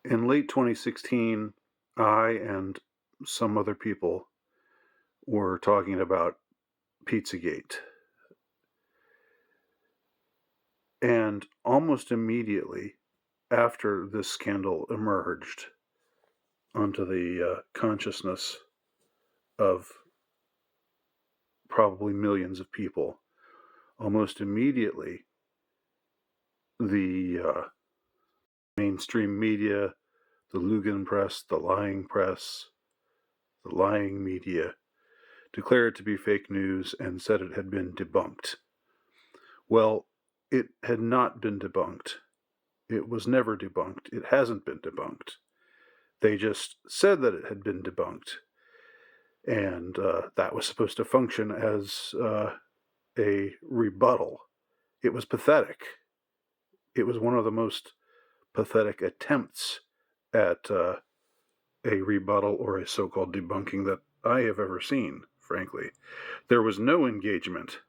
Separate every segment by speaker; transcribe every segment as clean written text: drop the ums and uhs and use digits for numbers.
Speaker 1: In late 2016, I and some other people were talking about Pizzagate. And almost immediately after this scandal emerged onto the consciousness of probably millions of people, almost immediately the mainstream media, the Lügenpresse, the lying press, the lying media, declared it to be fake news and said it had been debunked. Well, it had not been debunked. It was never debunked. It hasn't been debunked. They just said that it had been debunked. And that was supposed to function as a rebuttal. It was pathetic. It was one of the most pathetic attempts at a rebuttal or a so-called debunking that I have ever seen, frankly. There was no engagement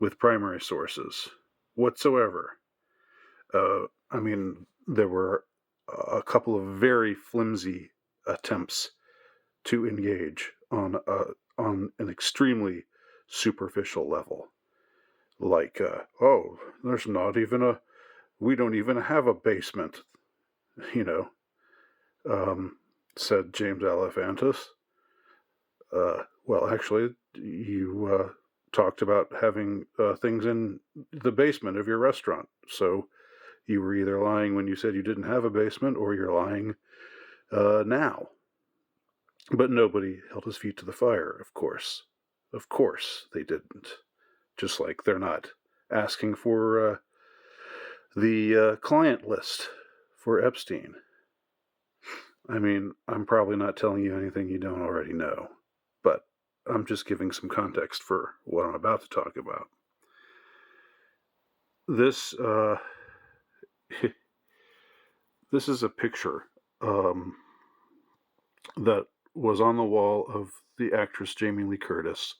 Speaker 1: with primary sources whatsoever. There were a couple of very flimsy attempts to engage on an extremely superficial level, like, there's not even we don't even have a basement, you know, said James Alefantis. Well, actually, you talked about having things in the basement of your restaurant, so you were either lying when you said you didn't have a basement, or you're lying now. But nobody held his feet to the fire, of course. Of course they didn't. Just like they're not asking for the client list for Epstein. I mean, I'm probably not telling you anything you don't already know, but I'm just giving some context for what I'm about to talk about. This this is a picture that was on the wall of the actress Jamie Lee Curtis,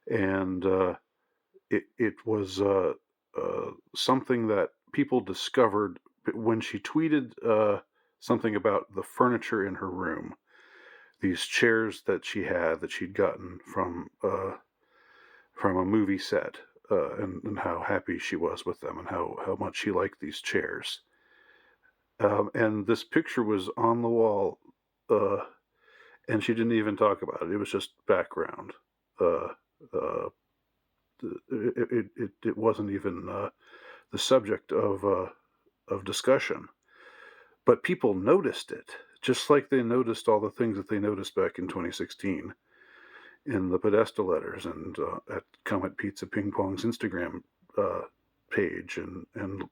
Speaker 1: and it was something that people discovered when she tweeted something about the furniture in her room. These chairs that she had that she'd gotten from a movie set, and how happy she was with them, and how much she liked these chairs. And this picture was on the wall, and she didn't even talk about it. It was just background. It wasn't even the subject of discussion. But people noticed it, just like they noticed all the things that they noticed back in 2016 in the Podesta letters and at Comet Pizza Ping Pong's Instagram page and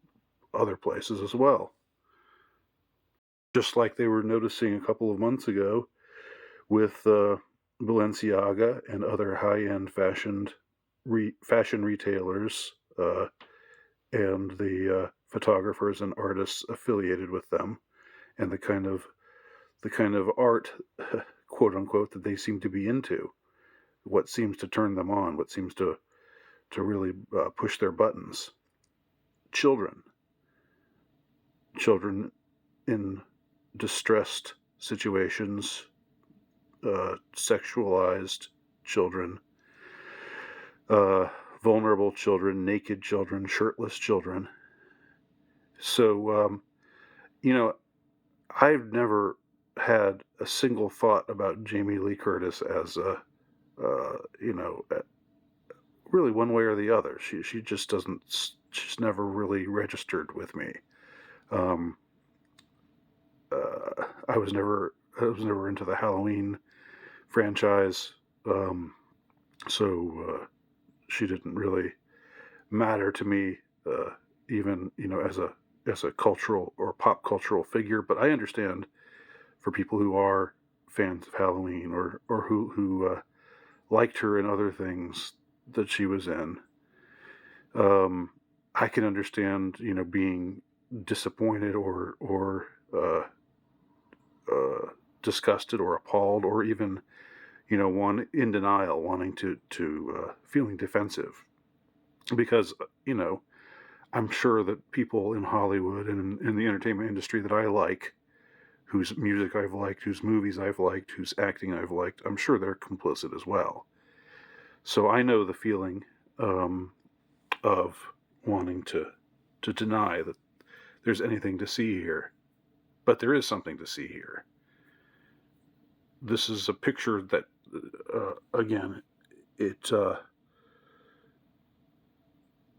Speaker 1: other places as well. Just like they were noticing a couple of months ago with Balenciaga and other high-end fashion retailers and the photographers and artists affiliated with them, and the kind of art, quote unquote, that they seem to be into, what seems to turn them on, what seems to really push their buttons. Children in distressed situations, sexualized children, vulnerable children, naked children, shirtless children. So, I've never had a single thought about Jamie Lee Curtis as really one way or the other. She just doesn't. She's never really registered with me. I was never into the Halloween franchise, so she didn't really matter to me, even as a cultural or pop cultural figure. But I understand for people who are fans of Halloween or who liked her in other things that she was in. I can understand, being disappointed or disgusted or appalled, or even, one in denial, wanting to feeling defensive, because I'm sure that people in Hollywood and in the entertainment industry that I like whose music I've liked, whose movies I've liked, whose acting I've liked. I'm sure they're complicit as well. So I know the feeling of wanting to deny that there's anything to see here. But there is something to see here. This is a picture that, again, it,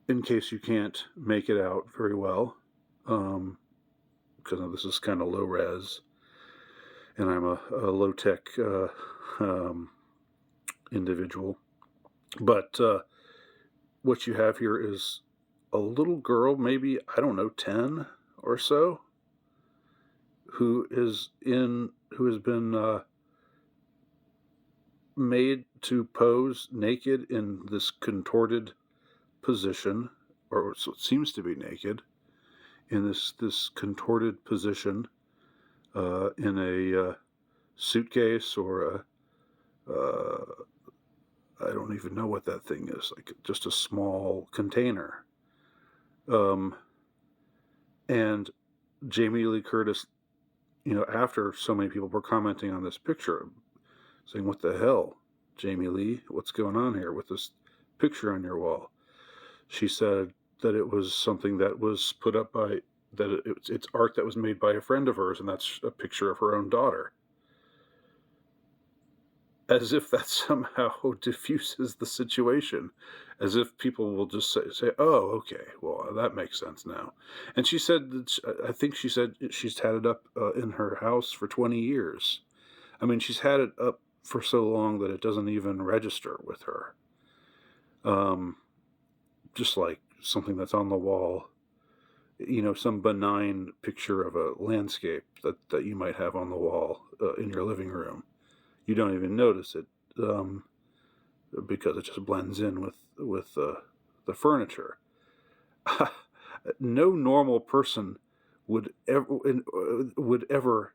Speaker 1: in case you can't make it out very well, because this is kind of low res, and I'm a low tech individual. But what you have here is a little girl, maybe, I don't know, 10 or so, who has been made to pose naked in this contorted position, or so it seems to be naked, in this contorted position, in a suitcase or I don't even know what that thing is, like just a small container. And Jamie Lee Curtis, after so many people were commenting on this picture, saying, "What the hell, Jamie Lee? What's going on here with this picture on your wall?" She said that it was something that was put up it's art that was made by a friend of hers, and that's a picture of her own daughter. As if that somehow diffuses the situation. As if people will just say, "Oh, okay, well, that makes sense now." And she said I think she said she's had it up in her house for 20 years. I mean, she's had it up for so long that it doesn't even register with her. Just like something that's on the wall, some benign picture of a landscape that you might have on the wall in your living room. You don't even notice it because it just blends in with the furniture. No normal person would ever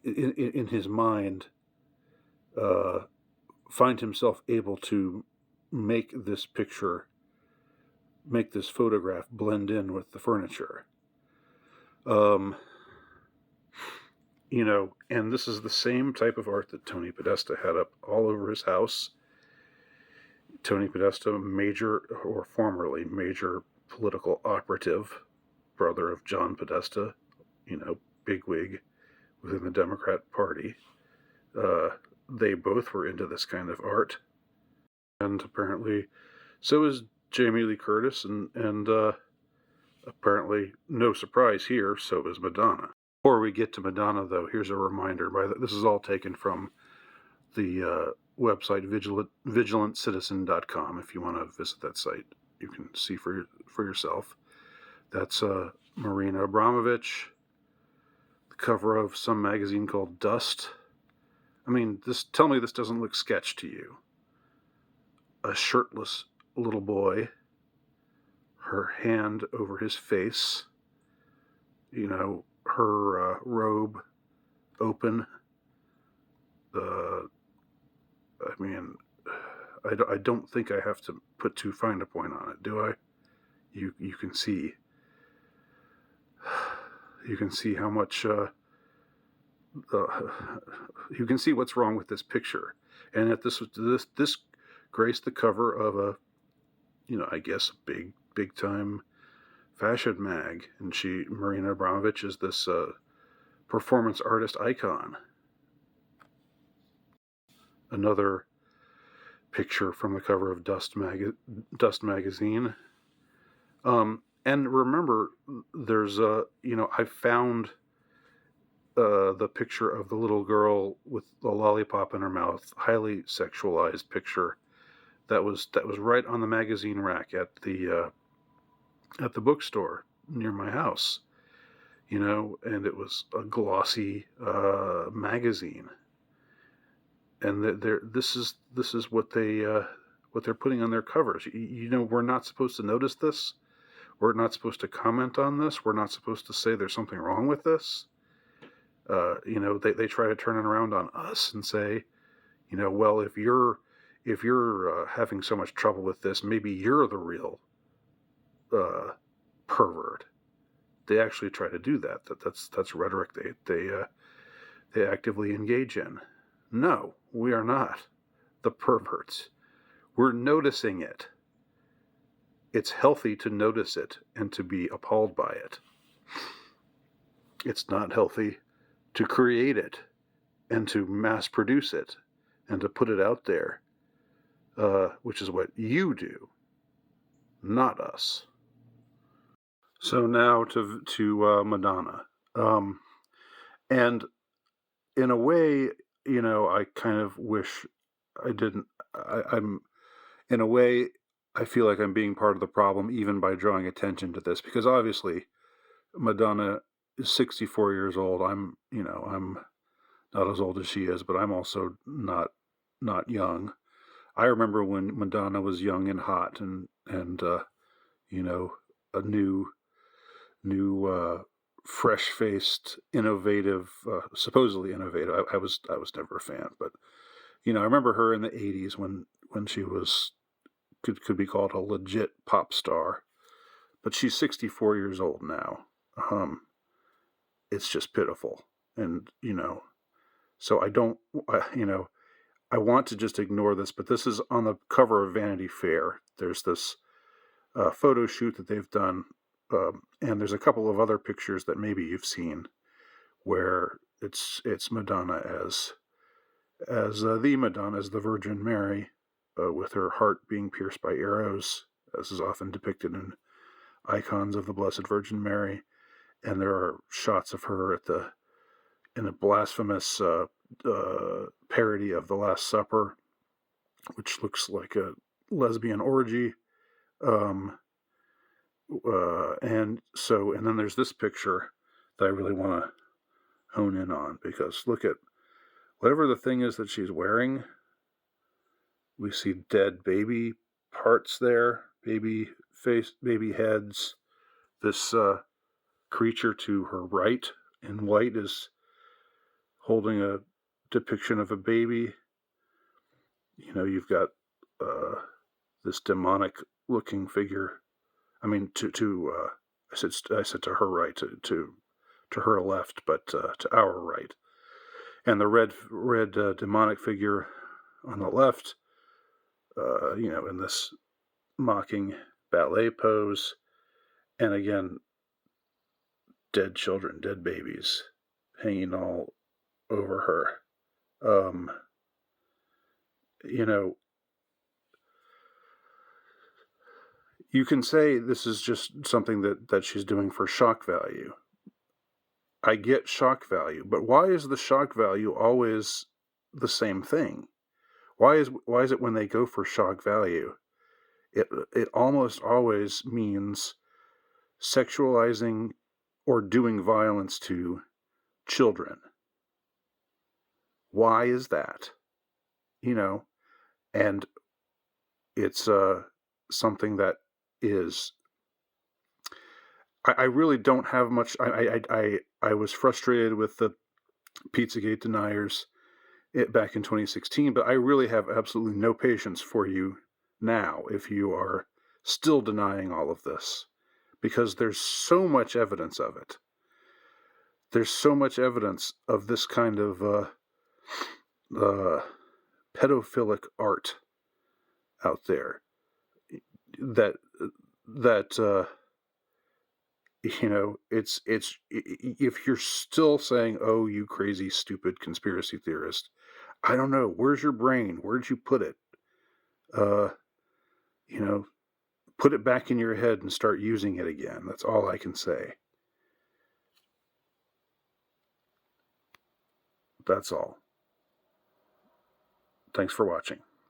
Speaker 1: in his mind find himself able to make this photograph blend in with the furniture. And this is the same type of art that Tony Podesta had up all over his house. Tony Podesta, formerly major political operative, brother of John Podesta, bigwig within the Democrat Party. They both were into this kind of art. And apparently, so is Jamie Lee Curtis, and apparently, no surprise here, so is Madonna. Before we get to Madonna, though, here's a reminder. This is all taken from the website VigilantCitizen.com. If you want to visit that site, you can see for yourself. That's Marina Abramovich, the cover of some magazine called Dust. I mean, tell me this doesn't look sketch to you. A shirtless little boy, her hand over his face, her robe open. I don't think I have to put too fine a point on it, do I? You can see. You can see how much. You can see what's wrong with this picture, and that this graced the cover of I guess big time fashion mag, and Marina Abramovich is this performance artist icon. Another picture from the cover of Dust magazine. And remember, there's I found the picture of the little girl with the lollipop in her mouth, highly sexualized picture that was right on the magazine rack at the bookstore near my house, and it was a glossy magazine, and this is what they're putting on their covers. We're not supposed to notice this. We're not supposed to comment on this. We're not supposed to say there's something wrong with this. They try to turn it around on us and say, well, if you're having so much trouble with this, maybe you're the real pervert. they actually try to do that. That's rhetoric they actively engage in. No, we are not the perverts. We're noticing it. It's healthy to notice it and to be appalled by it. It's not healthy to create it and to mass produce it and to put it out there, which is what you do, not us. So now to Madonna, and in a way, I kind of wish I didn't. I'm in a way, I feel like I'm being part of the problem even by drawing attention to this, because obviously Madonna is 64 years old. I'm not as old as she is, but I'm also not young. I remember when Madonna was young and hot and a new fresh-faced, innovative, supposedly innovative. I was never a fan, but I remember her in the 80s when she was could be called a legit pop star. But she's 64 years old now. It's just pitiful, and so I want to just ignore this, but this is on the cover of Vanity Fair. There's this photo shoot that they've done, and there's a couple of other pictures that maybe you've seen where it's Madonna as the Madonna, as the Virgin Mary, with her heart being pierced by arrows, as is often depicted in icons of the Blessed Virgin Mary. And there are shots of her in a blasphemous parody of the Last Supper, which looks like a lesbian orgy. And then there's this picture that I really want to hone in on, because look at whatever the thing is that she's wearing. We see dead baby parts there, baby face, baby heads. This creature to her right in white is holding a depiction of a baby. You've got this demonic looking figure. I mean, I said to her right, to her left, but to our right. And the red demonic figure on the left, in this mocking ballet pose. And again, dead children, dead babies hanging all over her. You can say this is just something that she's doing for shock value. I get shock value, but why is the shock value always the same thing? Why is it when they go for shock value, it almost always means sexualizing or doing violence to children? Why is that? And it's something that is. I really don't have much. I was frustrated with the Pizzagate deniers back in 2016, but I really have absolutely no patience for you now if you are still denying all of this, because there's so much evidence of it. There's so much evidence of this kind of pedophilic art out there that it's if you're still saying, oh, you crazy stupid conspiracy theorist, I don't know, where's your brain? Where'd you put it? Put it back in your head and start using it again. That's all I can say. That's all. Thanks for watching.